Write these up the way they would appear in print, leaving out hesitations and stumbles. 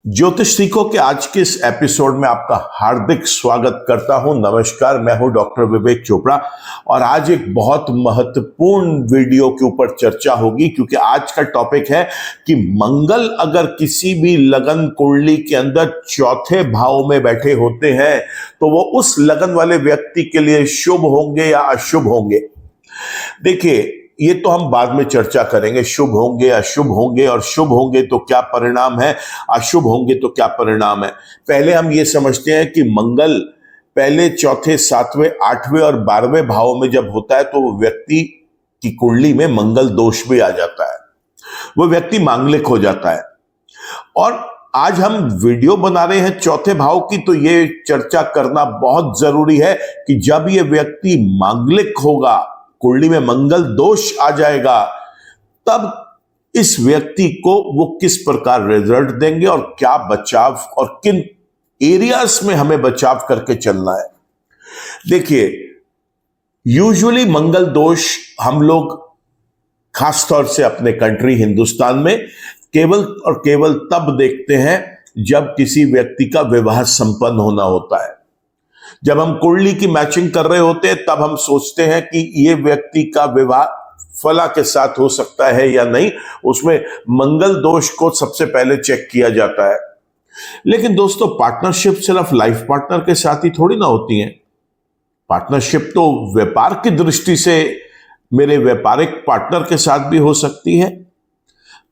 ज्योतिष सीखो के आज के इस एपिसोड में आपका हार्दिक स्वागत करता हूं। नमस्कार, मैं हूं डॉक्टर विवेक चोपड़ा और आज एक बहुत महत्वपूर्ण वीडियो के ऊपर चर्चा होगी, क्योंकि आज का टॉपिक है कि मंगल अगर किसी भी लगन कुंडली के अंदर चौथे भाव में बैठे होते हैं तो वो उस लगन वाले व्यक्ति के लिए शुभ होंगे या अशुभ होंगे। देखिए, ये तो हम बाद में चर्चा करेंगे, शुभ होंगे अशुभ होंगे, और शुभ होंगे तो क्या परिणाम है, अशुभ होंगे तो क्या परिणाम है। पहले हम ये समझते हैं कि मंगल पहले, चौथे, सातवें, आठवें और 12वें भाव में जब होता है तो व्यक्ति की कुंडली में मंगल दोष भी आ जाता है, वो व्यक्ति मांगलिक हो जाता है। और आज हम वीडियो बना रहे हैं चौथे भाव की, तो ये चर्चा करना बहुत जरूरी है कि जब ये व्यक्ति मांगलिक होगा, कुंडली में मंगल दोष आ जाएगा, तब इस व्यक्ति को वो किस प्रकार रिजल्ट देंगे और क्या बचाव और किन एरियाज में हमें बचाव करके चलना है। देखिए, यूजुअली मंगल दोष हम लोग खासतौर से अपने कंट्री हिंदुस्तान में केवल और केवल तब देखते हैं जब किसी व्यक्ति का विवाह संपन्न होना होता है। जब हम कुंडली की मैचिंग कर रहे होते हैं तब हम सोचते हैं कि ये व्यक्ति का विवाह फला के साथ हो सकता है या नहीं, उसमें मंगल दोष को सबसे पहले चेक किया जाता है। लेकिन दोस्तों, पार्टनरशिप सिर्फ लाइफ पार्टनर के साथ ही थोड़ी ना होती है। पार्टनरशिप तो व्यापार की दृष्टि से मेरे व्यापारिक पार्टनर के साथ भी हो सकती है।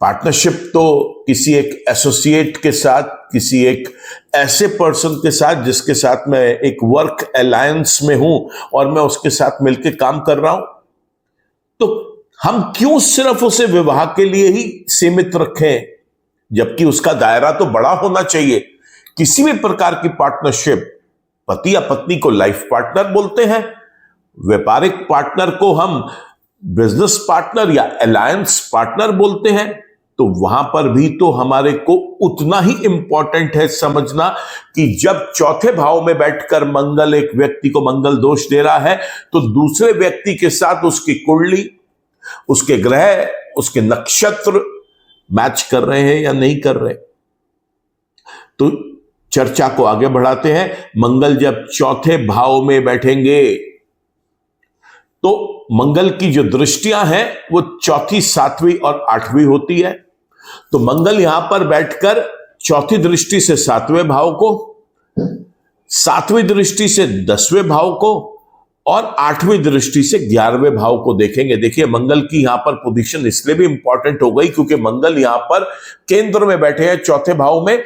पार्टनरशिप तो किसी एक एसोसिएट के साथ, किसी एक ऐसे पर्सन के साथ जिसके साथ मैं एक वर्क अलायंस में हूं और मैं उसके साथ मिलकर काम कर रहा हूं, तो हम क्यों सिर्फ उसे विवाह के लिए ही सीमित रखें, जबकि उसका दायरा तो बड़ा होना चाहिए। किसी भी प्रकार की पार्टनरशिप, पति या पत्नी को लाइफ पार्टनर बोलते हैं, व्यापारिक पार्टनर को हम बिजनेस पार्टनर या अलायंस पार्टनर बोलते हैं। तो वहां पर भी तो हमारे को उतना ही इंपॉर्टेंट है समझना कि जब चौथे भाव में बैठकर मंगल एक व्यक्ति को मंगल दोष दे रहा है तो दूसरे व्यक्ति के साथ उसकी कुंडली, उसके ग्रह, उसके नक्षत्र मैच कर रहे हैं या नहीं कर रहे। तो चर्चा को आगे बढ़ाते हैं। मंगल जब चौथे भाव में बैठेंगे तो मंगल की जो दृष्टियां हैं वो चौथी, सातवीं और आठवीं होती है। तो मंगल यहां पर बैठकर चौथी दृष्टि से सातवें भाव को, सातवीं दृष्टि से 10वें भाव को और आठवीं दृष्टि से 11वें भाव को देखेंगे। देखिए, मंगल की यहां पर पोजीशन इसलिए भी इंपॉर्टेंट हो गई क्योंकि मंगल यहां पर केंद्र में बैठे हैं चौथे भाव में।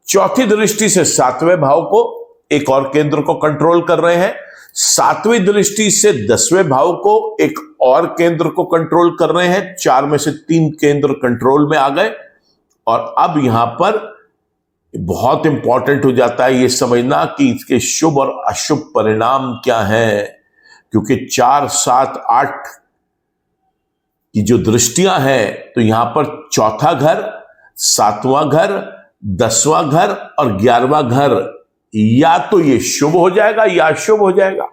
चौथी दृष्टि से सातवें भाव को, एक और केंद्र को कंट्रोल कर रहे हैं। सातवीं दृष्टि से 10वें भाव को, एक और केंद्र को कंट्रोल कर रहे हैं। 4 में से 3 केंद्र कंट्रोल में आ गए। और अब यहां पर बहुत इंपॉर्टेंट हो जाता है ये समझना कि इसके शुभ और अशुभ परिणाम क्या हैं, क्योंकि 4, 7, 8 की जो दृष्टियां हैं, तो यहां पर चौथा घर, 7वां घर, 10वां घर और 11वां घर, या तो ये शुभ हो जाएगा या अशुभ हो जाएगा।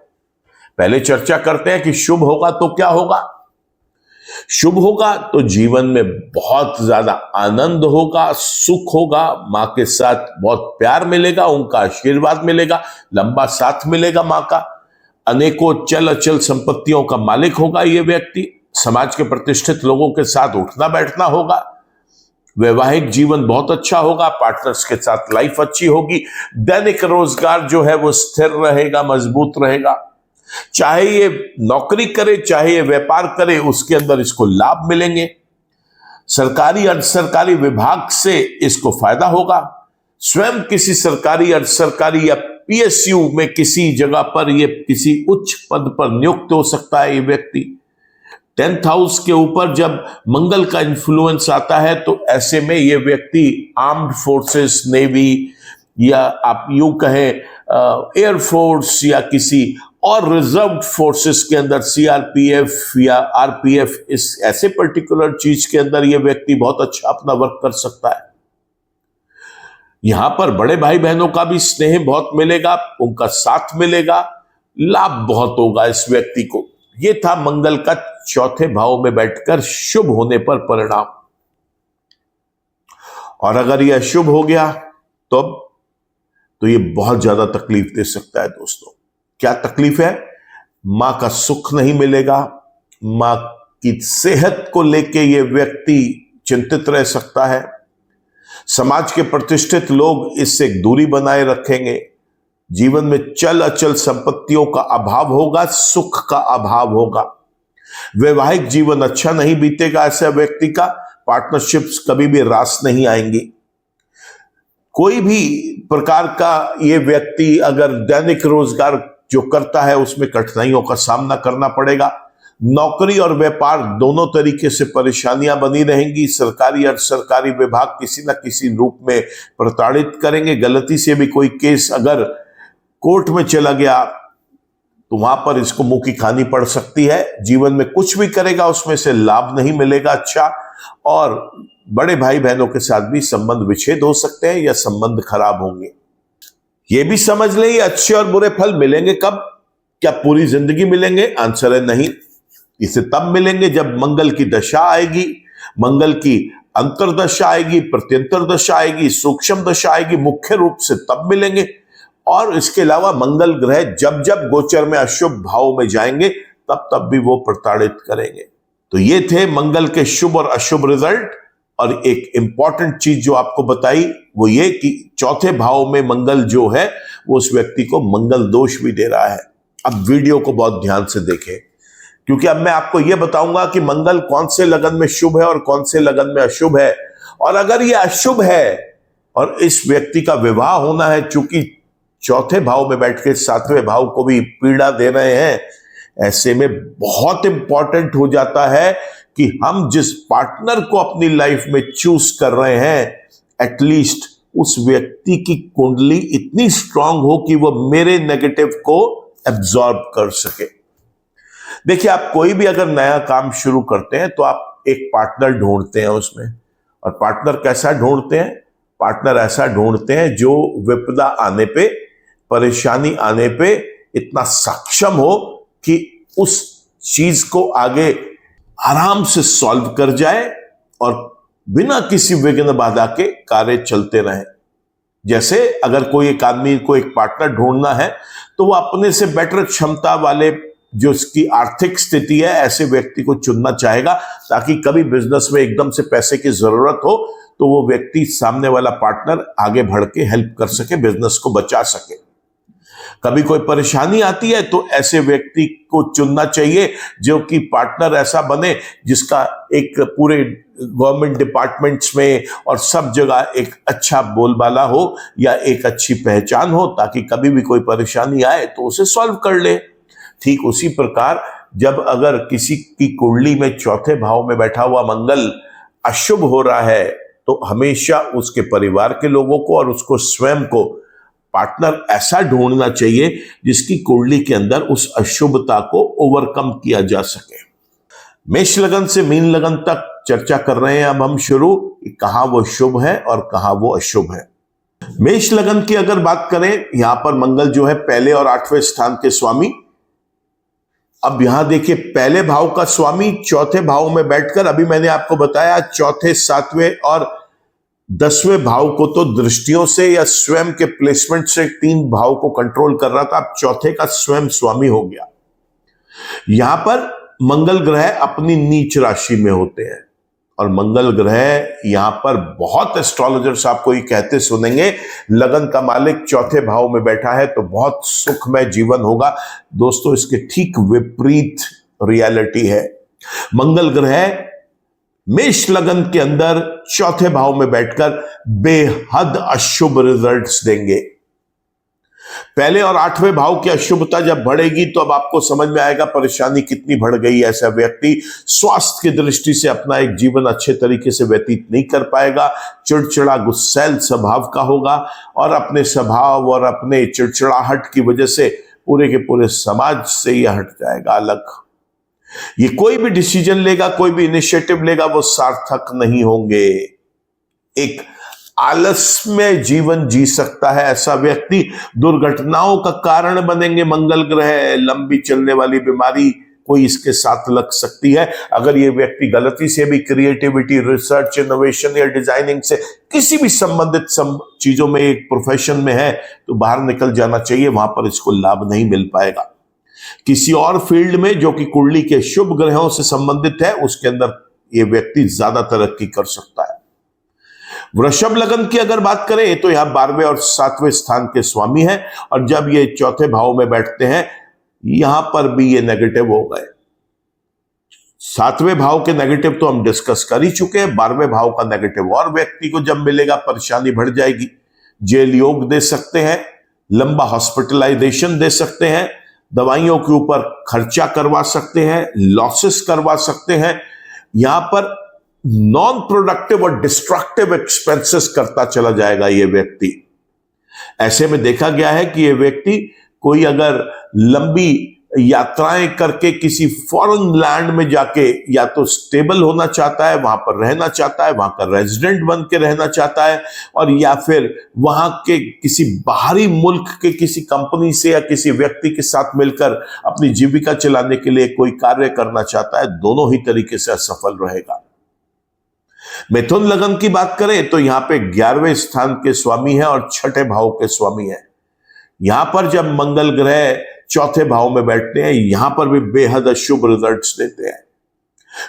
पहले चर्चा करते हैं कि शुभ होगा तो क्या होगा। शुभ होगा तो जीवन में बहुत ज्यादा आनंद होगा, सुख होगा, मां के साथ बहुत प्यार मिलेगा, उनका आशीर्वाद मिलेगा, लंबा साथ मिलेगा मां का, अनेकों चल अचल संपत्तियों का मालिक होगा ये व्यक्ति, समाज के प्रतिष्ठित लोगों के साथ उठना बैठना होगा, वैवाहिक जीवन बहुत अच्छा होगा, पार्टनर्स के साथ लाइफ अच्छी होगी, दैनिक रोजगार जो है वो स्थिर रहेगा, मजबूत रहेगा। चाहे ये नौकरी करे, चाहे ये व्यापार करे, उसके अंदर इसको लाभ मिलेंगे। सरकारी अर्ध सरकारी विभाग से इसको फायदा होगा। स्वयं किसी सरकारी अर्ध सरकारी या पीएसयू में किसी जगह पर ये किसी उच्च पद पर नियुक्त हो सकता है ये व्यक्ति। 10th हाउस के ऊपर जब मंगल का इन्फ्लुएंस आता है तो ऐसे में ये व्यक्ति आर्म्ड फोर्सेस, नेवी, या आप यूं कहें एयरफोर्स या किसी और रिजर्व फोर्सेस के अंदर, सीआरपीएफ या आरपीएफ, इस ऐसे पर्टिकुलर चीज के अंदर ये व्यक्ति बहुत अच्छा अपना वर्क कर सकता है। यहां पर बड़े भाई बहनों का भी स्नेह बहुत मिलेगा, उनका साथ मिलेगा, लाभ बहुत होगा इस व्यक्ति को। यह था मंगल का चौथे भाव में बैठकर शुभ होने पर परिणाम। और अगर यह अशुभ हो गया तो यह बहुत ज्यादा तकलीफ दे सकता है दोस्तों। क्या तकलीफ है? मां का सुख नहीं मिलेगा, मां की सेहत को लेके यह व्यक्ति चिंतित रह सकता है, समाज के प्रतिष्ठित लोग इससे दूरी बनाए रखेंगे, जीवन में चल अचल संपत्तियों का अभाव होगा, सुख का अभाव होगा, वैवाहिक जीवन अच्छा नहीं बीतेगा ऐसे व्यक्ति का, पार्टनरशिप्स कभी भी रास नहीं आएंगी। कोई भी प्रकार का ये व्यक्ति अगर दैनिक रोजगार जो करता है उसमें कठिनाइयों का सामना करना पड़ेगा। नौकरी और व्यापार दोनों तरीके से परेशानियां बनी रहेंगी। सरकारी और सरकारी विभाग किसी न किसी रूप में प्रताड़ित करेंगे। गलती से भी कोई केस अगर कोर्ट में चला गया तो वहां पर इसको मुंह की खानी पड़ सकती है। जीवन में कुछ भी करेगा उसमें से लाभ नहीं मिलेगा अच्छा, और बड़े भाई बहनों के साथ भी संबंध विच्छेद हो सकते हैं या संबंध खराब होंगे। ये भी समझ लें, ये अच्छे और बुरे फल मिलेंगे कब? क्या पूरी जिंदगी मिलेंगे? आंसर है नहीं। इसे तब मिलेंगे जब मंगल की दशा आएगी, मंगल की अंतरदशा आएगी, प्रत्यंतर दशा आएगी, सूक्ष्म दशा आएगी, मुख्य रूप से तब मिलेंगे। और इसके अलावा मंगल ग्रह जब जब गोचर में अशुभ भाव में जाएंगे तब भी वो प्रताड़ित करेंगे। तो ये थे मंगल के शुभ और अशुभ रिजल्ट। और एक इंपॉर्टेंट चीज जो आपको बताई वो ये कि चौथे भाव में मंगल जो है वो उस व्यक्ति को मंगल दोष भी दे रहा है। अब वीडियो को बहुत ध्यान से देखें, क्योंकि अब मैं आपको यह बताऊंगा कि मंगल कौन से लगन में शुभ है और कौन से लगन में अशुभ है। और अगर यह अशुभ है और इस व्यक्ति का विवाह होना है, चूंकि चौथे भाव में बैठ के सातवें भाव को भी पीड़ा दे रहे हैं, ऐसे में बहुत इंपॉर्टेंट हो जाता है कि हम जिस पार्टनर को अपनी लाइफ में चूज कर रहे हैं, एटलीस्ट उस व्यक्ति की कुंडली इतनी स्ट्रांग हो कि वो मेरे नेगेटिव को एब्जॉर्ब कर सके। देखिए, आप कोई भी अगर नया काम शुरू करते हैं तो आप एक पार्टनर ढूंढते हैं उसमें। और पार्टनर कैसा ढूंढते हैं? पार्टनर ऐसा ढूंढते हैं जो विपदा आने पे, परेशानी आने पे इतना सक्षम हो कि उस चीज को आगे आराम से सॉल्व कर जाए और बिना किसी विघ्न बाधा के कार्य चलते रहे। जैसे अगर कोई एक आदमी को एक पार्टनर ढूंढना है तो वो अपने से बेटर क्षमता वाले, जो इसकी आर्थिक स्थिति है, ऐसे व्यक्ति को चुनना चाहेगा, ताकि कभी बिजनेस में एकदम से पैसे की जरूरत हो तो वो व्यक्ति, सामने वाला पार्टनर, आगे बढ़ के हेल्प कर सके, बिजनेस को बचा सके। कभी कोई परेशानी आती है तो ऐसे व्यक्ति को चुनना चाहिए जो कि पार्टनर ऐसा बने जिसका एक पूरे गवर्नमेंट डिपार्टमेंट्स में और सब जगह एक अच्छा बोलबाला हो या एक अच्छी पहचान हो, ताकि कभी भी कोई परेशानी आए तो उसे सॉल्व कर ले। ठीक उसी प्रकार जब अगर किसी की कुंडली में चौथे भाव में बैठा हुआ मंगल अशुभ हो रहा है तो हमेशा उसके परिवार के लोगों को और उसको स्वयं को पार्टनर ऐसा ढूंढना चाहिए जिसकी कुंडली के अंदर उस अशुभता को ओवरकम किया जा सके। मेष लगन से मीन लगन तक चर्चा कर रहे हैं अब हम शुरू, कहां वो शुभ है और कहां वो अशुभ है। मेष लगन की अगर बात करें, यहां पर मंगल जो है पहले और 8वें स्थान के स्वामी। अब यहां देखिए, पहले भाव का स्वामी चौथे भाव में बैठकर, अभी मैंने आपको बताया चौथे, 7वें और 10वें भाव को तो दृष्टियों से या स्वयं के प्लेसमेंट से 3 भाव को कंट्रोल कर रहा था, अब चौथे का स्वयं स्वामी हो गया। यहां पर मंगल ग्रह अपनी नीच राशि में होते हैं और मंगल ग्रह यहां पर बहुत एस्ट्रोलॉजर्स आपको ये कहते सुनेंगे, लगन का मालिक चौथे भाव में बैठा है तो बहुत सुखमय जीवन होगा। दोस्तों, इसके ठीक विपरीत रियलिटी है। मंगल ग्रह मेष लगन के अंदर चौथे भाव में बैठकर बेहद अशुभ रिजल्ट्स देंगे। पहले और 8वें भाव की अशुभता जब बढ़ेगी तो अब आपको समझ में आएगा परेशानी कितनी बढ़ गई। ऐसा व्यक्ति स्वास्थ्य की दृष्टि से अपना एक जीवन अच्छे तरीके से व्यतीत नहीं कर पाएगा, चिड़चिड़ा गुस्सैल स्वभाव का होगा और अपने स्वभाव और अपने चिड़चिड़ाहट की वजह से पूरे के पूरे समाज से यह हट जाएगा अलग। ये कोई भी डिसीजन लेगा, कोई भी इनिशिएटिव लेगा, वो सार्थक नहीं होंगे। एक आलस में जीवन जी सकता है। ऐसा व्यक्ति दुर्घटनाओं का कारण बनेंगे। मंगल ग्रह लंबी चलने वाली बीमारी कोई इसके साथ लग सकती है। अगर ये व्यक्ति गलती से भी क्रिएटिविटी, रिसर्च, इनोवेशन या डिजाइनिंग से किसी भी संबंधित चीजों में, एक प्रोफेशन में है, तो बाहर निकल जाना चाहिए, वहां पर इसको लाभ नहीं मिल पाएगा। किसी और फील्ड में जो कि कुंडली के शुभ ग्रहों से संबंधित है, उसके अंदर यह व्यक्ति ज्यादा तरक्की कर सकता है। वृषभ लगन की अगर बात करें तो यहां 12वें और 7वें स्थान के स्वामी हैं, और जब ये चौथे भाव में बैठते हैं, यहां पर भी ये नेगेटिव हो गए। 7वें भाव के नेगेटिव तो हम डिस्कस कर ही चुके हैं। 12वें भाव का नेगेटिव और व्यक्ति को जब मिलेगा, परेशानी बढ़ जाएगी। जेल योग दे सकते हैं, लंबा हॉस्पिटलाइजेशन दे सकते हैं, दवाइयों के ऊपर खर्चा करवा सकते हैं, लॉसेस करवा सकते हैं। यहां पर नॉन प्रोडक्टिव और डिस्ट्रक्टिव एक्सपेंसेस करता चला जाएगा ये व्यक्ति। ऐसे में देखा गया है कि ये व्यक्ति कोई अगर लंबी यात्राएं करके किसी फॉरेन लैंड में जाके या तो स्टेबल होना चाहता है, वहां पर रहना चाहता है, वहां का रेजिडेंट बन के रहना चाहता है, और या फिर वहां के किसी बाहरी मुल्क के किसी कंपनी से या किसी व्यक्ति के साथ मिलकर अपनी जीविका चलाने के लिए कोई कार्य करना चाहता है, दोनों ही तरीके से असफल रहेगा। मिथुन लगन की बात करें तो यहां पे 11वें स्थान के स्वामी हैं और 6ठे भाव के स्वामी हैं। यहां पर जब मंगल ग्रह चौथे भाव में बैठते हैं, यहां पर भी बेहद अशुभ रिजल्ट्स देते हैं।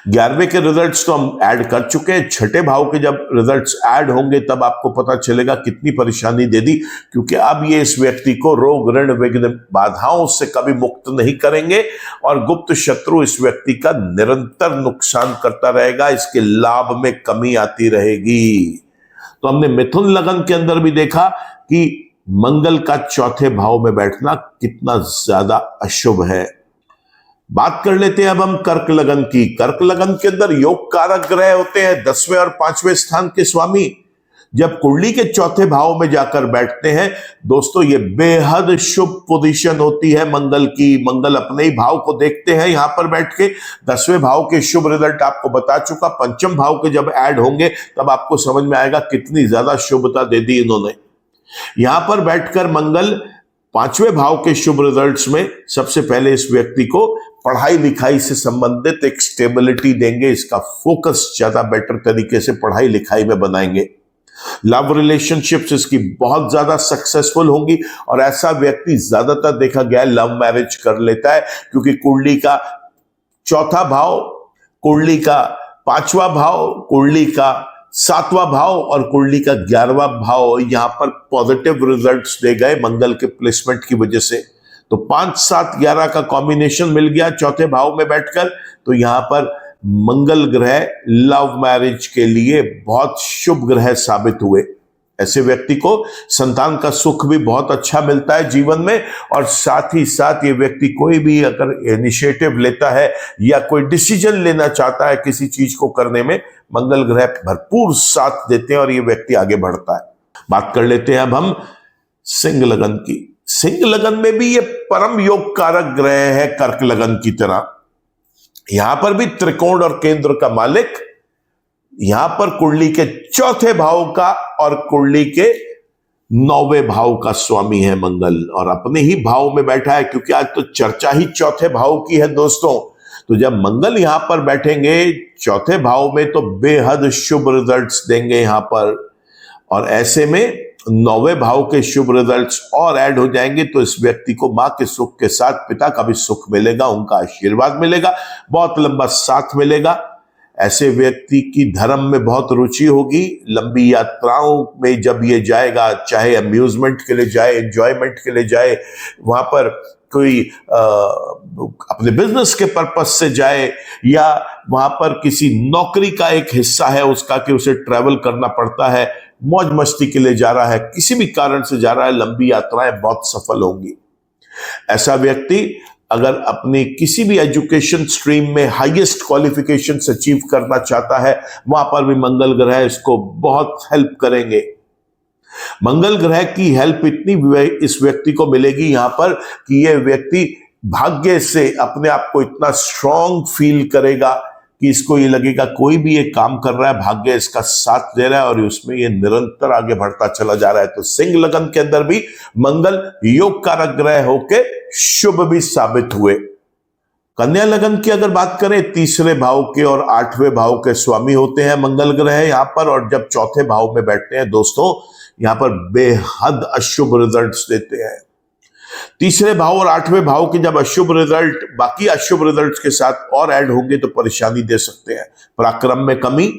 11वें के रिजल्ट्स तो हम ऐड कर चुके हैं। 6ठे भाव के जब रिजल्ट्स ऐड होंगे तब आपको पता चलेगा कितनी परेशानी दे दी, क्योंकि अब ये इस व्यक्ति को रोग, ऋण, विघ्न, बाधाओं से कभी मुक्त नहीं करेंगे, और गुप्त शत्रु इस व्यक्ति का निरंतर नुकसान करता रहेगा। इसके लाभ में कमी आती रहेगी। तो हमने मिथुन लगन के अंदर भी देखा कि मंगल का चौथे भाव में बैठना कितना ज्यादा अशुभ है। बात कर लेते हैं अब हम कर्क लगन की। कर्क लगन के अंदर योग कारक ग्रह होते हैं 10वें और 5वें स्थान के स्वामी। जब कुंडली के चौथे भाव में जाकर बैठते हैं दोस्तों, ये बेहद शुभ पोजीशन होती है मंगल की। मंगल अपने ही भाव को देखते हैं यहां पर बैठ के। 10वें भाव के शुभ रिजल्ट आपको बता चुका। पंचम भाव के जब ऐड होंगे तब आपको समझ में आएगा कितनी ज्यादा शुभता दे दी इन्होंने। यहां पर बैठकर मंगल 5वें भाव के शुभ रिजल्ट्स में सबसे पहले इस व्यक्ति को पढ़ाई लिखाई से संबंधित एक स्टेबिलिटी देंगे। इसका फोकस ज्यादा बेटर तरीके से पढ़ाई लिखाई में बनाएंगे। लव रिलेशनशिप्स इसकी बहुत ज्यादा सक्सेसफुल होंगी, और ऐसा व्यक्ति ज्यादातर देखा गया है लव मैरिज कर लेता है, क्योंकि कुंडली का चौथा भाव, कुंडली का 5वां भाव, कुंडली का 7वां भाव और कुंडली का 11वां भाव यहां पर पॉजिटिव रिजल्ट्स दे गए मंगल के प्लेसमेंट की वजह से। तो 5, 7, 11 का कॉम्बिनेशन मिल गया चौथे भाव में बैठकर। तो यहां पर मंगल ग्रह लव मैरिज के लिए बहुत शुभ ग्रह साबित हुए। ऐसे व्यक्ति को संतान का सुख भी बहुत अच्छा मिलता है जीवन में, और साथ ही साथ ये व्यक्ति कोई भी अगर इनिशिएटिव लेता है या कोई डिसीजन लेना चाहता है किसी चीज को करने में, मंगल ग्रह भरपूर साथ देते हैं और ये व्यक्ति आगे बढ़ता है। बात कर लेते हैं अब हम सिंह लगन की। सिंह लगन में भी ये परम योग कारक ग्रह है कर्क लगन की तरह। यहां पर भी त्रिकोण और केंद्र का मालिक, यहां पर कुंडली के चौथे भाव का और कुंडली के 9वें भाव का स्वामी है मंगल, और अपने ही भाव में बैठा है, क्योंकि आज तो चर्चा ही चौथे भाव की है दोस्तों। तो जब मंगल यहां पर बैठेंगे चौथे भाव में तो बेहद शुभ रिजल्ट्स देंगे यहां पर, और ऐसे में 9वें भाव के शुभ रिजल्ट्स और ऐड हो जाएंगे तो इस व्यक्ति को मां के सुख के साथ पिता का भी सुख मिलेगा, उनका आशीर्वाद मिलेगा, बहुत लंबा साथ मिलेगा। ऐसे व्यक्ति की धर्म में बहुत रुचि होगी। लंबी यात्राओं में जब ये जाएगा, चाहे अम्यूजमेंट के लिए जाए, एंजॉयमेंट के लिए जाए, वहां पर कोई अपने बिजनेस के पर्पस से जाए, या वहां पर किसी नौकरी का एक हिस्सा है उसका कि उसे ट्रैवल करना पड़ता है, मौज मस्ती के लिए जा रहा है, किसी भी कारण से जा रहा है, लंबी यात्राएं बहुत सफल होंगी। ऐसा व्यक्ति अगर अपनी किसी भी एजुकेशन स्ट्रीम में हाईएस्ट क्वालिफिकेशंस अचीव करना चाहता है, वहां पर भी मंगल ग्रह इसको बहुत हेल्प करेंगे। मंगल ग्रह की हेल्प इतनी इस व्यक्ति को मिलेगी यहां पर कि यह व्यक्ति भाग्य से अपने आप को इतना स्ट्रांग फील करेगा कि इसको ये लगेगा कोई भी एक काम कर रहा है, भाग्य इसका साथ दे रहा है और उसमें ये निरंतर आगे बढ़ता चला जा रहा है। तो सिंह लगन के अंदर भी मंगल योग कारक ग्रह होके शुभ भी साबित हुए। कन्या लगन की अगर बात करें, तीसरे भाव के और 8वें भाव के स्वामी होते हैं मंगल ग्रह यहां पर, और जब चौथे भाव में बैठते हैं दोस्तों, यहां पर बेहद अशुभ रिजल्ट्स देते हैं। तीसरे भाव और 8वें भाव के जब अशुभ रिजल्ट बाकी अशुभ रिजल्ट्स के साथ और ऐड होंगे तो परेशानी दे सकते हैं। पराक्रम में कमी,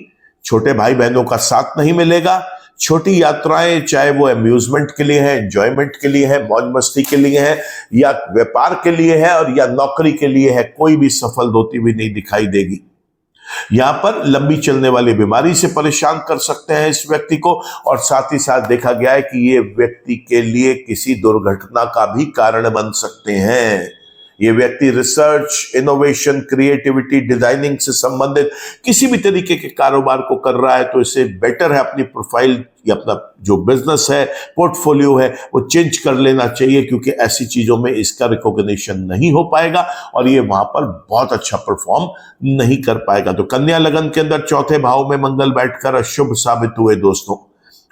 छोटे भाई बहनों का साथ नहीं मिलेगा, छोटी यात्राएं, चाहे वो अम्यूजमेंट के लिए है, एंजॉयमेंट के लिए है, मौज मस्ती के लिए है, या व्यापार के लिए है, और या नौकरी के लिए है, कोई भी सफल होती हुई नहीं दिखाई देगी। यहां पर लंबी चलने वाली बीमारी से परेशान कर सकते हैं इस व्यक्ति को, और साथ ही साथ देखा गया है कि ये व्यक्ति के लिए किसी दुर्घटना का भी कारण बन सकते हैं। ये व्यक्ति रिसर्च, इनोवेशन, क्रिएटिविटी, डिजाइनिंग से संबंधित किसी भी तरीके के कारोबार को कर रहा है तो इसे बेटर है अपनी प्रोफाइल या अपना जो बिजनेस है, पोर्टफोलियो है, वो चेंज कर लेना चाहिए, क्योंकि ऐसी चीजों में इसका रिकॉग्निशन नहीं हो पाएगा और ये वहां पर बहुत अच्छा परफॉर्म नहीं कर पाएगा। तो कन्या लगन के अंदर चौथे भाव में मंगल बैठकर अशुभ साबित हुए दोस्तों।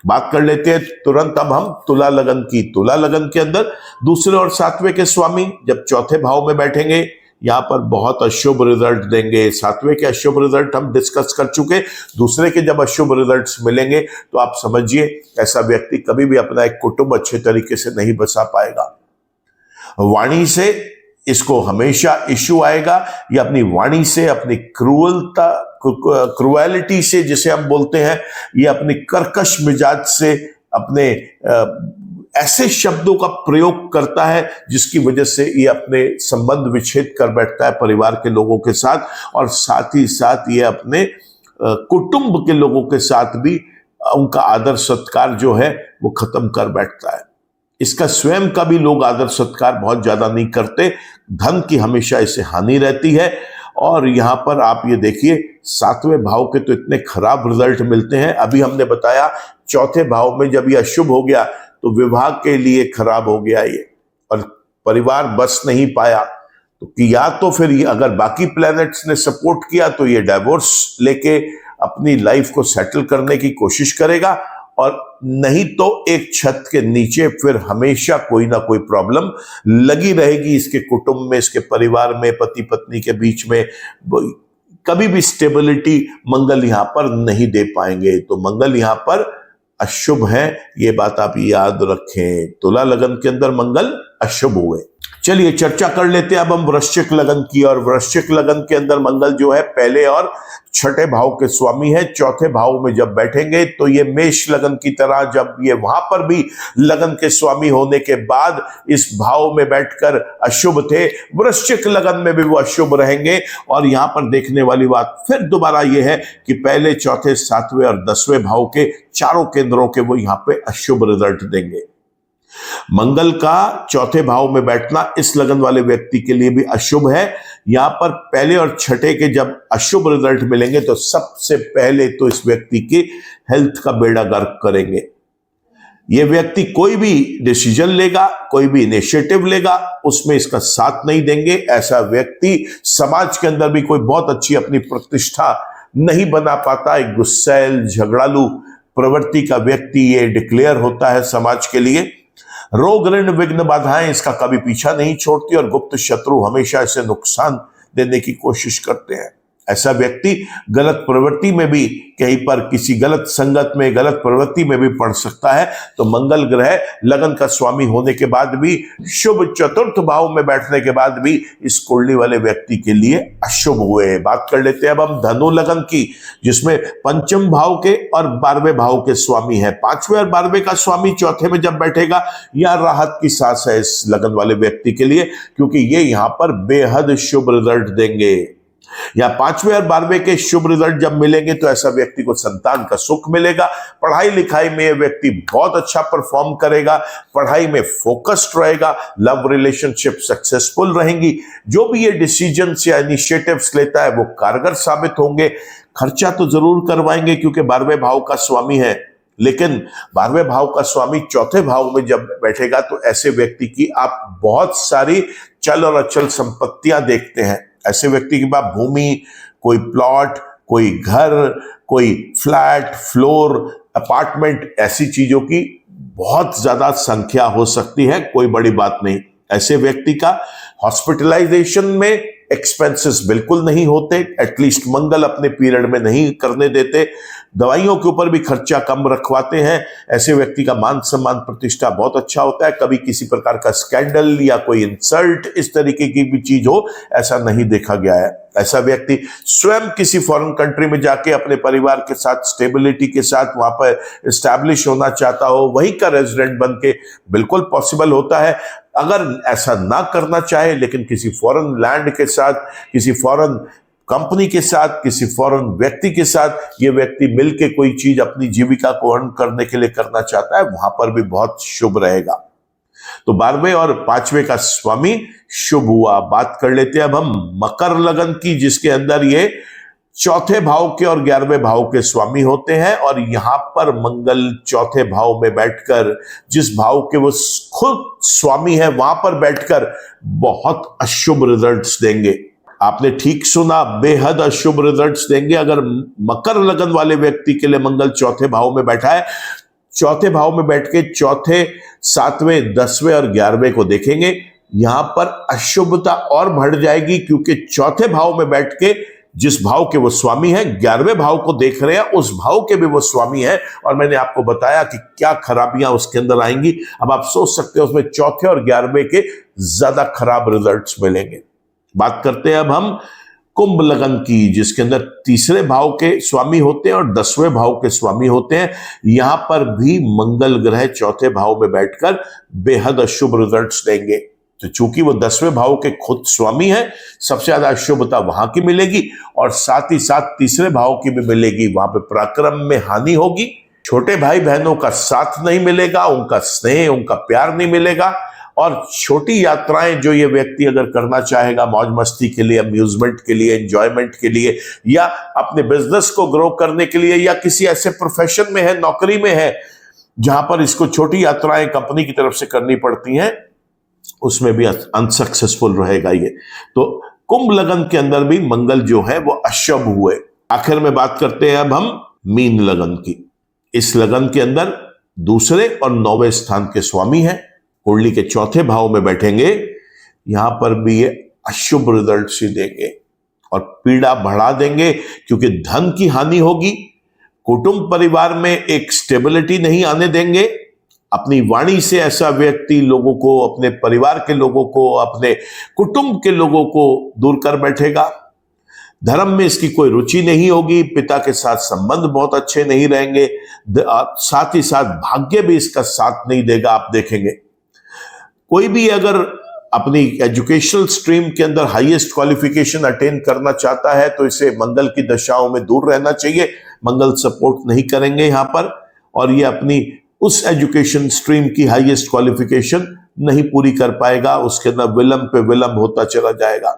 बात कर लेते हैं तुरंत अब हम तुला लगन की। तुला लगन के अंदर दूसरे और 7वें के स्वामी जब चौथे भाव में बैठेंगे, यहां पर बहुत अशुभ रिजल्ट देंगे। 7वें के अशुभ रिजल्ट हम डिस्कस कर चुके, दूसरे के जब अशुभ रिजल्ट्स मिलेंगे तो आप समझिए ऐसा व्यक्ति कभी भी अपना एक कुटुंब अच्छे तरीके से नहीं बसा पाएगा। वाणी से इसको हमेशा इश्यू आएगा, या अपनी वाणी से, अपनी क्रुएलिटी से जिसे हम बोलते हैं, ये अपनी कर्कश मिजाज से, अपने ऐसे शब्दों का प्रयोग करता है जिसकी वजह से ये अपने संबंध विच्छेद कर बैठता है परिवार के लोगों के साथ, और साथ ही साथ ये अपने कुटुंब के लोगों के साथ भी उनका आदर सत्कार जो है वो खत्म कर बैठता है। इसका स्वयं का भी लोग आदर सत्कार बहुत ज्यादा नहीं करते, धन की हमेशा इसे हानि रहती है। और यहां पर आप ये देखिए 7वें भाव के तो इतने खराब रिजल्ट मिलते हैं। अभी हमने बताया चौथे भाव में जब ये अशुभ हो गया तो विवाह के लिए खराब हो गया ये, और परिवार बस नहीं पाया। तो कि या तो फिर ये अगर बाकी प्लैनेट्स ने सपोर्ट किया तो ये डाइवोर्स लेके अपनी लाइफ को सेटल करने की कोशिश करेगा, और नहीं तो एक छत के नीचे फिर हमेशा कोई ना कोई प्रॉब्लम लगी रहेगी इसके कुटुंब में, इसके परिवार में, पति पत्नी के बीच में। कभी भी स्टेबिलिटी मंगल यहां पर नहीं दे पाएंगे। तो मंगल यहां पर अशुभ है, ये बात आप याद रखें। तुला लगन के अंदर मंगल अशुभ हुए। चलिए चर्चा कर लेते हैं अब हम वृश्चिक लगन की। और वृश्चिक लगन के अंदर मंगल जो है पहले और छठे भाव के स्वामी है। चौथे भाव में जब बैठेंगे तो ये मेष लगन की तरह, जब ये वहां पर भी लगन के स्वामी होने के बाद इस भाव में बैठकर अशुभ थे, वृश्चिक लगन में भी वो अशुभ रहेंगे। और यहां पर देखने वाली बात फिर दोबारा ये है कि पहले, चौथे, 7वें और 10वें भाव के चारों केंद्रों के वो यहां पे अशुभ रिजल्ट देंगे। मंगल का चौथे भाव में बैठना इस लगन वाले व्यक्ति के लिए भी अशुभ है। यहां पर पहले और छठे के जब अशुभ रिजल्ट मिलेंगे तो सबसे पहले तो इस व्यक्ति की हेल्थ का बेड़ा गर्क करेंगे। यह व्यक्ति कोई भी डिसीजन लेगा, कोई भी इनिशिएटिव लेगा, उसमें इसका साथ नहीं देंगे। ऐसा व्यक्ति समाज के अंदर भी कोई बहुत अच्छी अपनी प्रतिष्ठा नहीं बना पाता। एक गुस्सैल, झगड़ालू प्रवृत्ति का व्यक्ति ये डिक्लेयर होता है समाज के लिए। रोग, ऋण, विघ्न, बाधाएं इसका कभी पीछा नहीं छोड़ती, और गुप्त शत्रु हमेशा इसे नुकसान देने की कोशिश करते हैं। ऐसा व्यक्ति गलत प्रवृत्ति में भी, कहीं पर किसी गलत संगत में, गलत प्रवृत्ति में भी पड़ सकता है। तो मंगल ग्रह लगन का स्वामी होने के बाद भी, शुभ चतुर्थ भाव में बैठने के बाद भी इस कुंडली वाले व्यक्ति के लिए अशुभ हुए। बात कर लेते हैं अब हम धनु लगन की, जिसमें पंचम भाव के और 12वें भाव के स्वामी है। 5वें और 12वें का स्वामी चौथे में जब बैठेगा, यह राहत की सांस है इस लगन वाले व्यक्ति के लिए, क्योंकि ये यहां पर बेहद शुभ रिजल्ट देंगे। या 5वें और 12वें के शुभ रिजल्ट जब मिलेंगे तो ऐसा व्यक्ति को संतान का सुख मिलेगा। पढ़ाई लिखाई में यह व्यक्ति बहुत अच्छा परफॉर्म करेगा, पढ़ाई में फोकस्ड रहेगा, लव रिलेशनशिप सक्सेसफुल रहेंगी। जो भी ये डिसीजंस या इनिशिएटिव्स लेता है वो कारगर साबित होंगे। खर्चा तो जरूर करवाएंगे क्योंकि 12वें भाव का स्वामी है, लेकिन 12वें भाव का स्वामी चौथे भाव में जब बैठेगा तो ऐसे व्यक्ति की आप बहुत सारी चल और अचल संपत्तियां देखते हैं। ऐसे व्यक्ति के पास भूमि, कोई प्लॉट, कोई घर, कोई फ्लैट, फ्लोर, अपार्टमेंट, ऐसी चीजों की बहुत ज्यादा संख्या हो सकती है, कोई बड़ी बात नहीं। ऐसे व्यक्ति का हॉस्पिटलाइजेशन में एक्सपेंसेस बिल्कुल नहीं होते, एटलीस्ट मंगल अपने पीरियड में नहीं करने देते, दवाइयों के ऊपर भी खर्चा कम रखवाते हैं। ऐसे व्यक्ति का मान सम्मान प्रतिष्ठा बहुत अच्छा होता है, कभी किसी प्रकार का स्कैंडल या कोई इंसल्ट इस तरीके की भी चीज हो, ऐसा नहीं देखा गया है। ऐसा व्यक्ति स्वयं किसी फॉरेन कंट्री में जाके अपने परिवार के साथ स्टेबिलिटी के साथ वहां पर एस्टैब्लिश होना चाहता हो, वहीं का रेजिडेंट बन के बिल्कुल पॉसिबल होता है। अगर ऐसा ना करना चाहे लेकिन किसी फॉरेन लैंड के साथ, किसी फॉरेन कंपनी के साथ, किसी फॉरेन व्यक्ति के साथ ये व्यक्ति मिलके कोई चीज अपनी जीविका को अर्न करने के लिए करना चाहता है, वहां पर भी बहुत शुभ रहेगा। तो 12वें और 5वें का स्वामी शुभ हुआ। बात कर लेते हैं अब हम मकर लगन की, जिसके अंदर ये चौथे भाव के और 11वें भाव के स्वामी होते हैं। और यहां पर मंगल चौथे भाव में बैठकर, जिस भाव के वो खुद स्वामी है, वहां पर बैठकर बहुत अशुभ रिजल्ट्स देंगे। आपने ठीक सुना, बेहद अशुभ रिजल्ट्स देंगे। अगर मकर लगन वाले व्यक्ति के लिए मंगल चौथे भाव में बैठा है, चौथे भाव में बैठ के चौथे, 7वें, 10वें और 11वें को देखेंगे, यहां पर अशुभता और बढ़ जाएगी, क्योंकि चौथे भाव में बैठ के जिस भाव के वो स्वामी है, 11वें भाव को देख रहे हैं, उस भाव के भी वो स्वामी है। और मैंने आपको बताया कि क्या खराबियां उसके अंदर आएंगी। अब आप सोच सकते हो उसमें चौथे और 11वें के ज्यादा खराब रिजल्ट्स मिलेंगे। बात करते हैं अब हम कुंभ लगन की, जिसके अंदर तीसरे भाव के स्वामी होते हैं और 10वें भाव के स्वामी होते हैं। यहां पर भी मंगल ग्रह चौथे भाव में बैठकर बेहद अशुभ रिजल्ट्स देंगे। तो चूंकि वो 10वें भाव के खुद स्वामी है, सबसे ज्यादा अशुभता वहां की मिलेगी और साथ ही साथ तीसरे भाव की भी मिलेगी। वहां पे पराक्रम में हानि होगी, छोटे भाई बहनों का साथ नहीं मिलेगा, उनका स्नेह, उनका प्यार नहीं मिलेगा। और छोटी यात्राएं जो ये व्यक्ति अगर करना चाहेगा मौज मस्ती के लिए, अम्यूजमेंट के लिए, एंजॉयमेंट के लिए, या अपने बिजनेस को ग्रो करने के लिए, या किसी ऐसे प्रोफेशन में है, नौकरी में है जहां पर इसको छोटी यात्राएं कंपनी की तरफ से करनी पड़ती हैं, उसमें भी अनसक्सेसफुल रहेगा ये। तो कुंभ लगन के अंदर भी मंगल जो है वो अशुभ हुए। आखिर में बात करते हैं अब हम मीन लगन की। इस लगन के अंदर दूसरे और 9वें स्थान के स्वामी हैं, कुंडली के चौथे भाव में बैठेंगे। यहां पर भी ये अशुभ रिजल्ट ही देंगे और पीड़ा बढ़ा देंगे, क्योंकि धन की हानि होगी, कुटुंब परिवार में एक स्टेबिलिटी नहीं आने देंगे। अपनी वाणी से ऐसा व्यक्ति लोगों को, अपने परिवार के लोगों को, अपने कुटुंब के लोगों को दूर कर बैठेगा। धर्म में इसकी कोई रुचि नहीं होगी, पिता के साथ संबंध बहुत अच्छे नहीं रहेंगे, साथ ही साथ भाग्य भी इसका साथ नहीं देगा। आप देखेंगे कोई भी अगर अपनी एजुकेशनल स्ट्रीम के अंदर हाईएस्ट क्वालिफिकेशन अटेन करना चाहता है तो इसे मंगल की दशाओं में दूर रहना चाहिए। मंगल सपोर्ट नहीं करेंगे यहां पर, और ये अपनी उस एजुकेशन स्ट्रीम की हाईएस्ट क्वालिफिकेशन नहीं पूरी कर पाएगा, उसके अंदर विलंब पे विलंब होता चला जाएगा।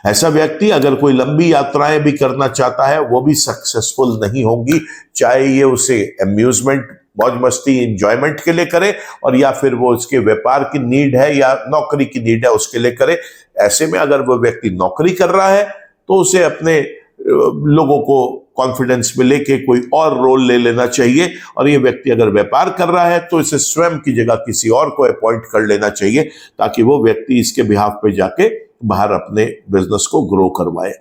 ऐसा व्यक्ति अगर कोई लंबी यात्राएं भी करना चाहता है वो भी सक्सेसफुल नहीं होंगी, चाहे ये उसे अम्यूजमेंट, मौज मस्ती, एंजॉयमेंट के लिए करे, और या फिर वो उसके व्यापार की नीड है या नौकरी की नीड है उसके लिए करे। ऐसे में अगर वो व्यक्ति नौकरी कर रहा है तो उसे अपने लोगों को कॉन्फिडेंस में लेके कोई और रोल ले लेना चाहिए, और ये व्यक्ति अगर व्यापार कर रहा है तो इसे स्वयं की जगह किसी और को अपॉइंट कर लेना चाहिए, ताकि वो व्यक्ति इसके बिहाफ पे जाके बाहर अपने बिजनेस को ग्रो करवाए।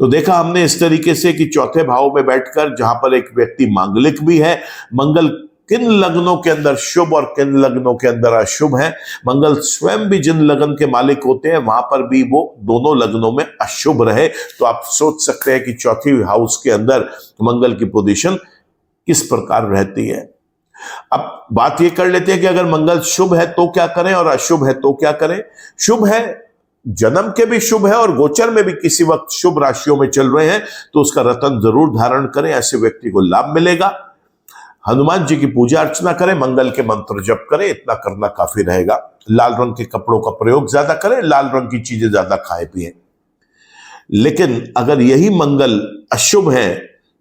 तो देखा हमने इस तरीके से कि चौथे भाव में बैठकर जहां पर एक व्यक्ति मांगलिक भी है, मंगल किन लग्नों के अंदर शुभ और किन लग्नों के अंदर अशुभ है। मंगल स्वयं भी जिन लगन के मालिक होते हैं वहां पर भी वो दोनों लग्नों में अशुभ रहे, तो आप सोच सकते हैं कि चौथी हाउस के अंदर मंगल की पोजीशन किस प्रकार रहती है। अब बात ये कर लेते हैं कि अगर मंगल शुभ है तो क्या करें और अशुभ है तो क्या करें। शुभ है, जन्म के भी शुभ है और गोचर में भी किसी वक्त शुभ राशियों में चल रहे हैं तो उसका रत्न जरूर धारण करें, ऐसे व्यक्ति को लाभ मिलेगा। हनुमान जी की पूजा अर्चना करें, मंगल के मंत्र जप करें, इतना करना काफी रहेगा। लाल रंग के कपड़ों का प्रयोग ज्यादा करें, लाल रंग की चीजें ज्यादा खाएं पिएं। लेकिन अगर यही मंगल अशुभ है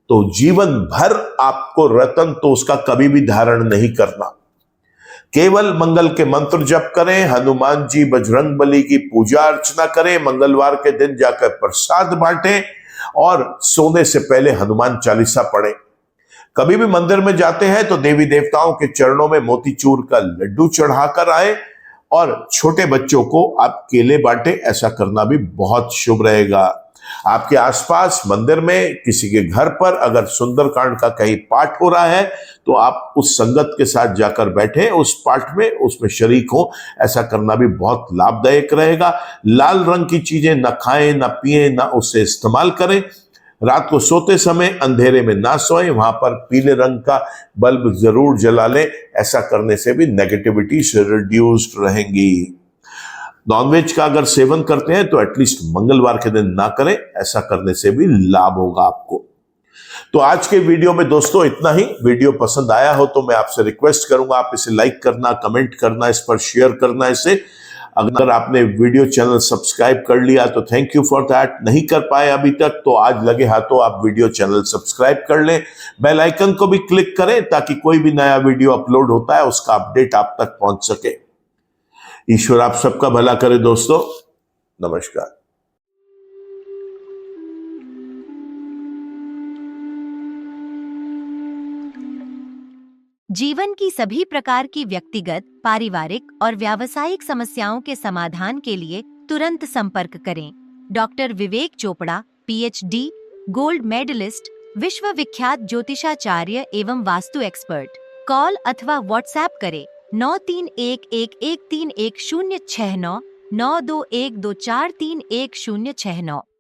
तो जीवन भर आपको रत्न तो उसका कभी भी धारण नहीं करना। केवल मंगल के मंत्र जप करें, हनुमान जी, बजरंग बली की पूजा अर्चना करें, मंगलवार के दिन जाकर प्रसाद बांटें, और सोने से पहले हनुमान चालीसा पढ़ें। कभी भी मंदिर में जाते हैं तो देवी देवताओं के चरणों में मोतीचूर का लड्डू चढ़ाकर आए और छोटे बच्चों को आप केले बांटे। ऐसा करना भी बहुत शुभ रहेगा। आपके आसपास मंदिर में किसी के घर पर अगर सुंदरकांड का कहीं पाठ हो रहा है तो आप उस संगत के साथ जाकर बैठे, उस पाठ में, उसमें शरीक हो। ऐसा करना भी बहुत लाभदायक रहेगा। लाल रंग की चीजें न खाएं, न पिएं, न उससे इस्तेमाल करें। रात को सोते समय अंधेरे में ना सोएं, वहां पर पीले रंग का बल्ब जरूर जला लें। ऐसा करने से भी नेगेटिविटी से रिड्यूस्ड रहेंगी। नॉनवेज का अगर सेवन करते हैं तो एटलीस्ट मंगलवार के दिन ना करें। ऐसा करने से भी लाभ होगा आपको। तो आज के वीडियो में दोस्तों इतना ही। वीडियो पसंद आया हो तो मैं आपसे रिक्वेस्ट करूंगा, आप इसे लाइक करना, कमेंट करना, इस पर शेयर करना। इसे अगर आपने वीडियो चैनल सब्सक्राइब कर लिया तो थैंक यू फॉर दैट। नहीं कर पाए अभी तक तो आज लगे हाथों आप वीडियो चैनल सब्सक्राइब कर लें। बेल आइकन को भी क्लिक करें ताकि कोई भी नया वीडियो अपलोड होता है उसका अपडेट आप तक पहुंच सके। ईश्वर आप सबका भला करे दोस्तों। नमस्कार। जीवन की सभी प्रकार की व्यक्तिगत, पारिवारिक और व्यावसायिक समस्याओं के समाधान के लिए तुरंत संपर्क करें। डॉक्टर विवेक चोपड़ा, पीएचडी, गोल्ड मेडलिस्ट, विश्व विख्यात ज्योतिषाचार्य एवं वास्तु एक्सपर्ट। कॉल अथवा व्हाट्सएप करें 9311131069 9212243169।